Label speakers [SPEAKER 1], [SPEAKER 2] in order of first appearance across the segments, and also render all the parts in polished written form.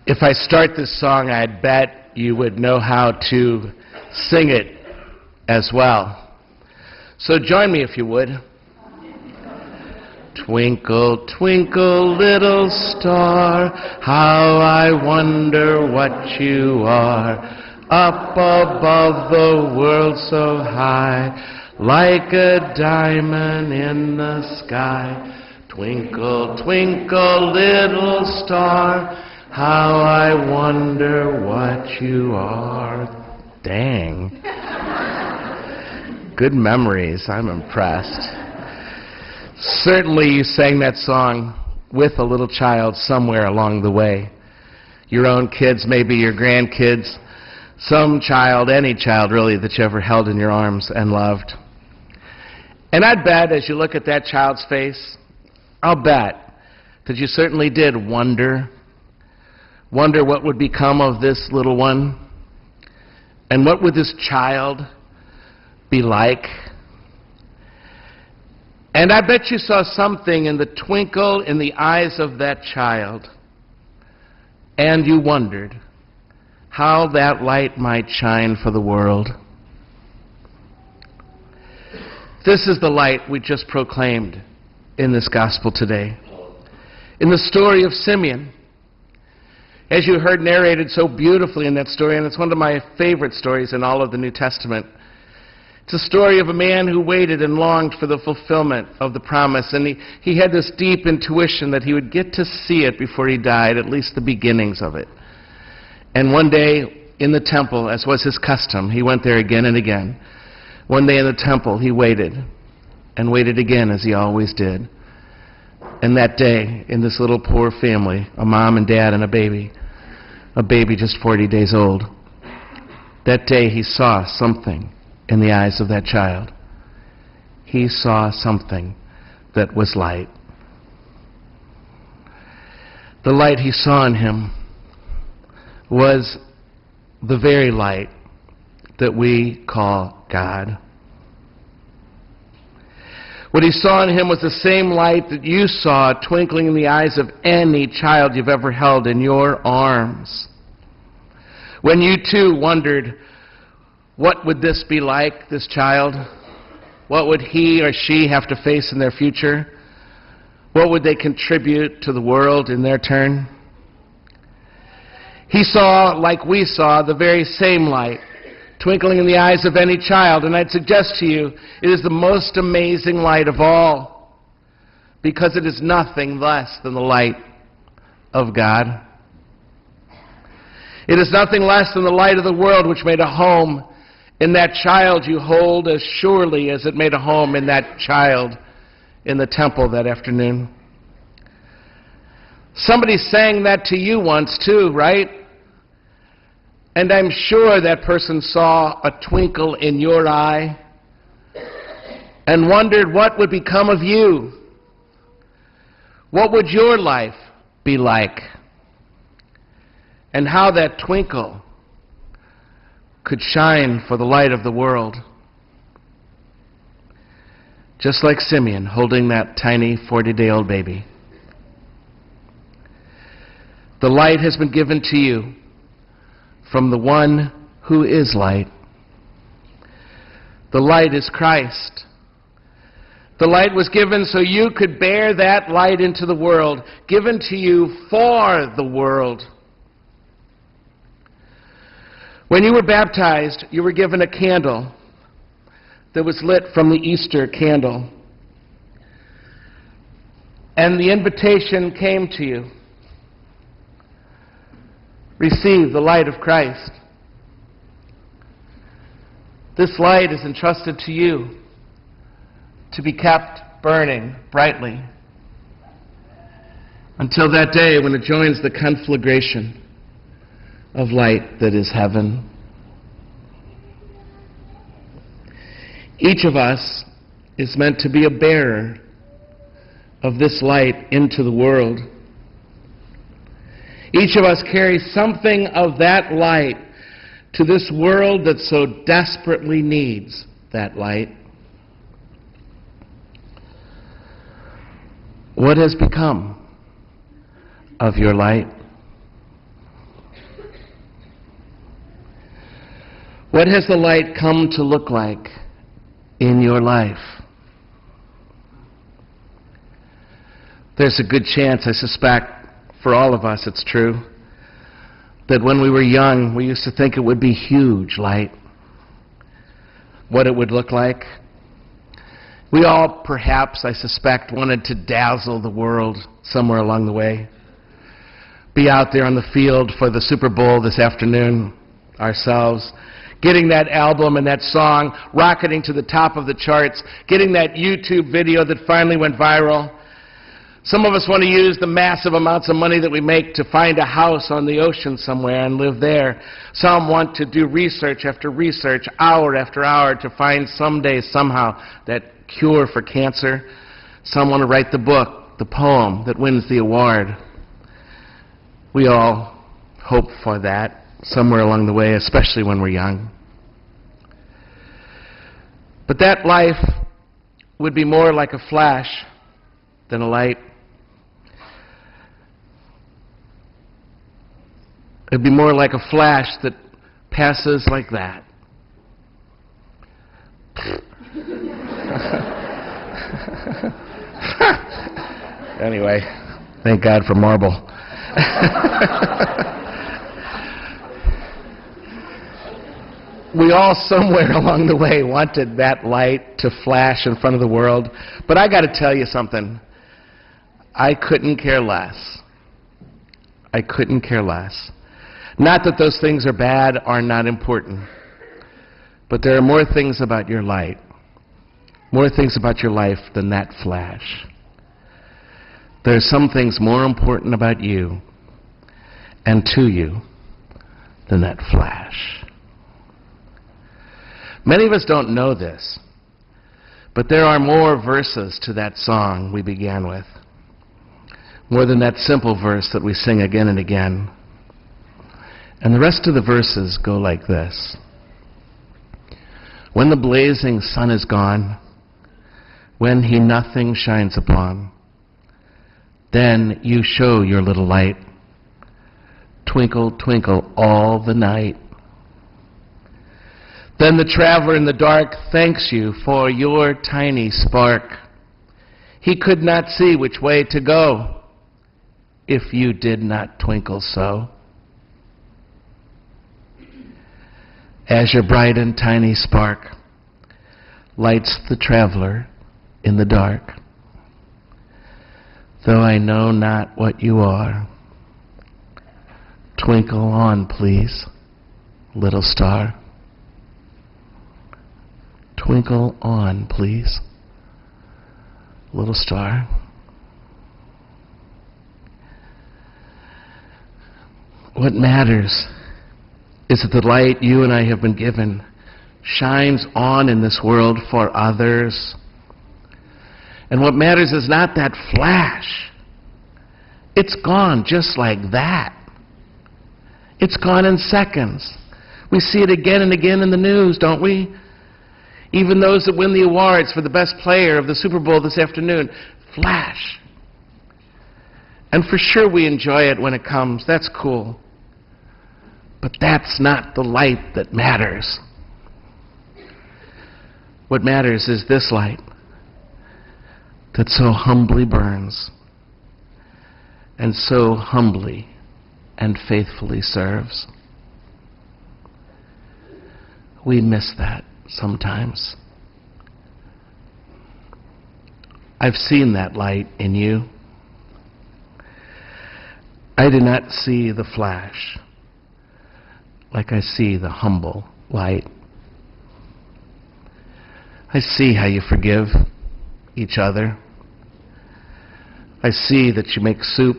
[SPEAKER 1] If I start this song, I'd bet you would know how to sing it as well. So join me if you would. Twinkle, twinkle, little star, how I wonder what you are. Up above the world so high, like a diamond in the sky. Twinkle, twinkle, little star, how I wonder what you are. Dang. Good memories. I'm impressed. Certainly you sang that song with a little child somewhere along the way. Your own kids, maybe your grandkids, some child, any child really that you ever held in your arms and loved. And I'd bet as you look at that child's face, I'll bet that you certainly did wonder what would become of this little one, and what would this child be like. And I bet you saw something in the twinkle in the eyes of that child, and you wondered how that light might shine for the world. This is the light we just proclaimed in this gospel today. In the story of Simeon, as you heard narrated so beautifully in that story, and it's one of my favorite stories in all of the New Testament. It's a story of a man who waited and longed for the fulfillment of the promise, and he had this deep intuition that he would get to see it before he died, at least the beginnings of it. And one day in the temple, as was his custom, he went there again and again. One day in the temple, he waited, and waited again, as he always did. And that day, in this little poor family, a mom and dad and a baby just 40 days old, that day he saw something in the eyes of that child. He saw something that was light. The light he saw in him was the very light that we call God. What he saw in him was the same light that you saw twinkling in the eyes of any child you've ever held in your arms. When you too wondered, what would this be like, this child? What would he or she have to face in their future? What would they contribute to the world in their turn? He saw, like we saw, the very same light twinkling in the eyes of any child. And I'd suggest to you, it is the most amazing light of all, because it is nothing less than the light of God. It is nothing less than the light of the world, which made a home in that child you hold as surely as it made a home in that child in the temple that afternoon. Somebody sang that to you once too, right? And I'm sure that person saw a twinkle in your eye and wondered what would become of you. What would your life be like? And how that twinkle could shine for the light of the world. Just like Simeon holding that tiny 40-day-old baby. The light has been given to you from the one who is light. The light is Christ. The light was given so you could bear that light into the world, given to you for the world. When you were baptized, you were given a candle that was lit from the Easter candle. And the invitation came to you. Receive the light of Christ. This light is entrusted to you to be kept burning brightly until that day when it joins the conflagration of light that is heaven. Each of us is meant to be a bearer of this light into the world. Each of us carries something of that light to this world that so desperately needs that light. What has become of your light? What has the light come to look like in your life? There's a good chance, I suspect, for all of us it's true, that when we were young, we used to think it would be huge light, what it would look like. We all, perhaps, I suspect, wanted to dazzle the world somewhere along the way. Be out there on the field for the Super Bowl this afternoon ourselves, getting that album and that song rocketing to the top of the charts, getting that YouTube video that finally went viral. Some of us want to use the massive amounts of money that we make to find a house on the ocean somewhere and live there. Some want to do research after research, hour after hour, to find someday, somehow, that cure for cancer. Some want to write the book, the poem that wins the award. We all hope for that somewhere along the way, especially when we're young. But that life would be more like a flash than a light. It'd be more like a flash that passes like that. Anyway, thank God for marble. We all somewhere along the way wanted that light to flash in front of the world. But I got to tell you something. I couldn't care less. I couldn't care less. Not that those things are bad or not important, but there are more things about your light, more things about your life than that flash. There are some things more important about you and to you than that flash. Many of us don't know this, but there are more verses to that song we began with, more than that simple verse that we sing again and again. And the rest of the verses go like this. When the blazing sun is gone, when he nothing shines upon, then you show your little light. Twinkle, twinkle all the night. Then the traveler in the dark thanks you for your tiny spark. He could not see which way to go if you did not twinkle so. As your bright and tiny spark lights the traveler in the dark, though I know not what you are, twinkle on, please, little star. Twinkle on, please, little star. What matters is that the light you and I have been given shines on in this world for others. And what matters is not that flash. It's gone just like that. It's gone in seconds. We see it again and again in the news, don't we? Even those that win the awards for the best player of the Super Bowl this afternoon, flash. And for sure we enjoy it when it comes. That's cool. But that's not the light that matters. What matters is this light that so humbly burns and so humbly and faithfully serves. We miss that sometimes. I've seen that light in you. I do not see the flash like I see the humble light. I see how you forgive each other. I see that you make soup,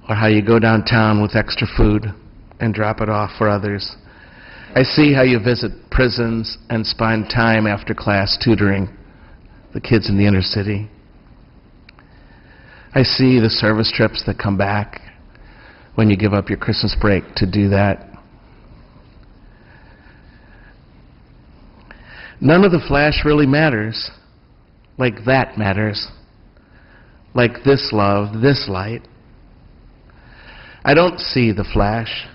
[SPEAKER 1] or how you go downtown with extra food and drop it off for others. I see how you visit prisons and spend time after class tutoring the kids in the inner city. I see the service trips that come back when you give up your Christmas break to do that. None of the flash really matters like that matters. like this love, this light. I don't see the flash.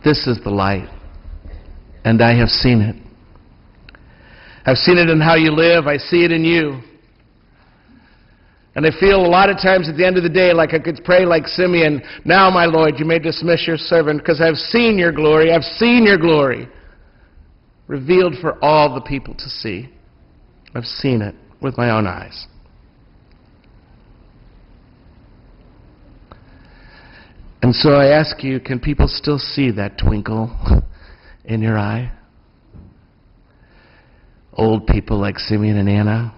[SPEAKER 1] This is the light, and I have seen it. I've seen it in how you live. I see it in you. And I feel a lot of times at the end of the day like I could pray like Simeon, now, my Lord, you may dismiss your servant, because I've seen your glory. I've seen your glory revealed for all the people to see. I've seen it with my own eyes. And so I ask you, can people still see that twinkle in your eye? Old people like Simeon and Anna,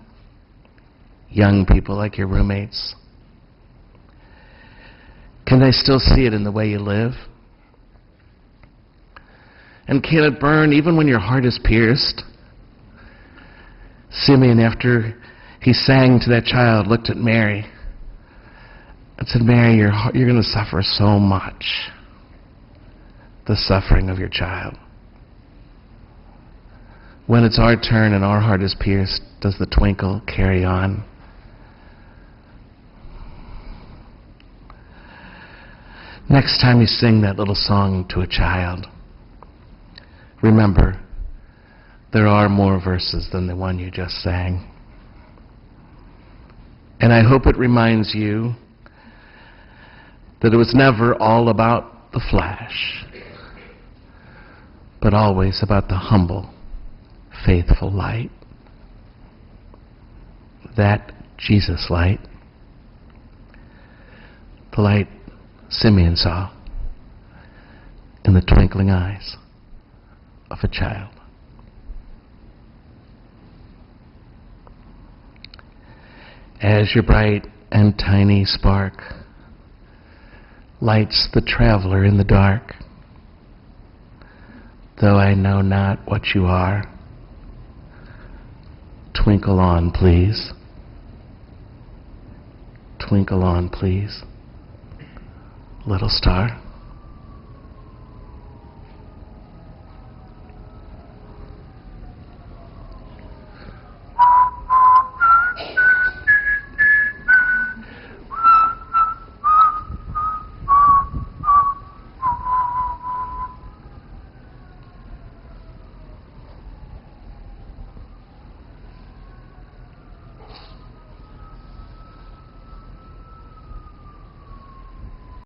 [SPEAKER 1] young people like your roommates. Can they still see it in the way you live? And can it burn even when your heart is pierced? Simeon, after he sang to that child, looked at Mary and said, Mary, you're going to suffer so much, the suffering of your child. When it's our turn and our heart is pierced, does the twinkle carry on? Next time you sing that little song to a child, remember, there are more verses than the one you just sang. And I hope it reminds you that it was never all about the flash, but always about the humble, faithful light. That Jesus light, the light Simeon saw in the twinkling eyes of a child. As your bright and tiny spark lights the traveler in the dark, though I know not what you are, twinkle on, please. Twinkle on, please, little star.